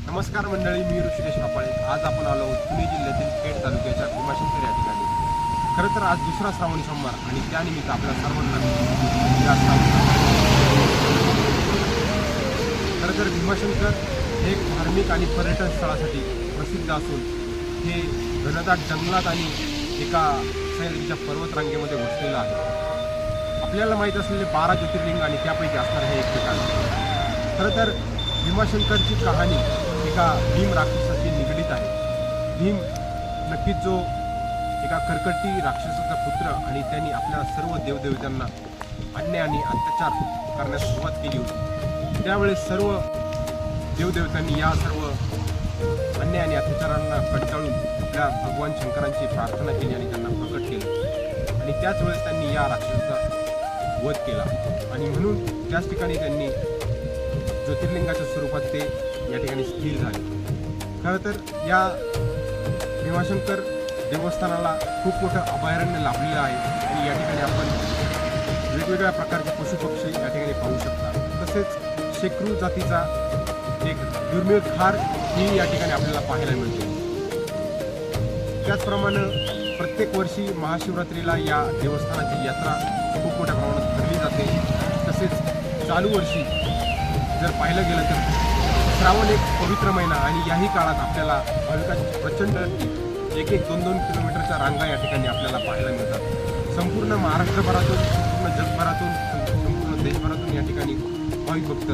नमस्कार मंडळी, मी ऋषिकेश कापाळे. आज आपण आलो आहोत पुणे जिल्ह्यातील खेड तालुक्याच्या भीमाशंकर या ठिकाणी. खरं तर आज दुसरा श्रावणी सोमवार आणि त्यानिमित्त आपल्या सर्वांना या खरं तर भीमाशंकर हे एक धार्मिक आणि पर्यटन स्थळासाठी प्रसिद्ध असून हे घनदाट जंगलात आणि एका सह्याद्रीच्या पर्वतरांगेमध्ये वसलेलं आहे. आपल्याला माहीत असलेले 12 ज्योतिर्लिंग आणि त्यापैकी असणारे हे एक ठिकाण. खरं तर भीमाशंकरची कहाणी एका भीम राक्षसाशी निगडीत आहे. भीम नक्कीच जो एका कर्कटी राक्षसाचा पुत्र आणि त्यांनी आपल्या सर्व देवदेवतांना अन्याय आणि अत्याचार करण्यास सुरुवात केली होती. त्यावेळेस सर्व देवदेवतांनी या सर्व अन्याय आणि अत्याचारांना कंटाळून आपल्या भगवान शंकरांची प्रार्थना केली आणि त्यांना प्रकट केलं आणि त्याच वेळेस त्यांनी या राक्षसाचा वध केला आणि म्हणून त्याच ठिकाणी त्यांनी ज्योतिर्लिंगाच्या स्वरूपात ते या ठिकाणी स्थिर झाले. खरं तर या भीमाशंकर देवस्थानाला खूप मोठं अभयारण्य लाभलेलं आहे आणि या ठिकाणी आपण वेगवेगळ्या प्रकारचे पशुपक्षी या ठिकाणी पाहू शकता. तसेच शेकरू जातीचा एक दुर्मिळ खार ही या ठिकाणी आपल्याला पाहायला मिळते. त्याचप्रमाणे प्रत्येक वर्षी महाशिवरात्रीला या देवस्थानाची यात्रा खूप मोठ्या प्रमाणात भरली जाते. तसेच चालू वर्षी जर पाहिलं गेलं तर श्रावण एक पवित्र महिना आणि याही काळात आपल्याला भाविकांची प्रचंड 1-2 किलोमीटरच्या रांगा या ठिकाणी आपल्याला पाहायला मिळतात. संपूर्ण महाराष्ट्रभरातून, संपूर्ण जगभरातून, संपूर्ण देशभरातून या ठिकाणी भाविक भक्त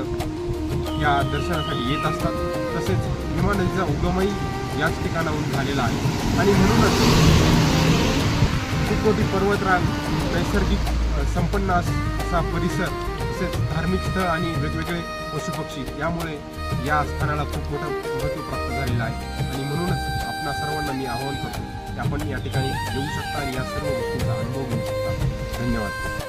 या दर्शनासाठी येत असतात. तसेच भीमा नदीचा उगमही याच ठिकाणाहून झालेला आहे आणि म्हणूनच खूप मोठी पर्वतरांग, नैसर्गिक संपन्न असा परिसर, तसेच धार्मिक स्थळ आणि वेगवेगळे पशुपक्षी यामुळे या स्थानाला खूप मोठं महत्त्व प्राप्त झालेलं आहे आणि म्हणूनच आपणा सर्वांना मी आवाहन करतो की आपण या ठिकाणी येऊ शकता आणि या सर्व गोष्टींचा अनुभव घेऊ शकता. धन्यवाद.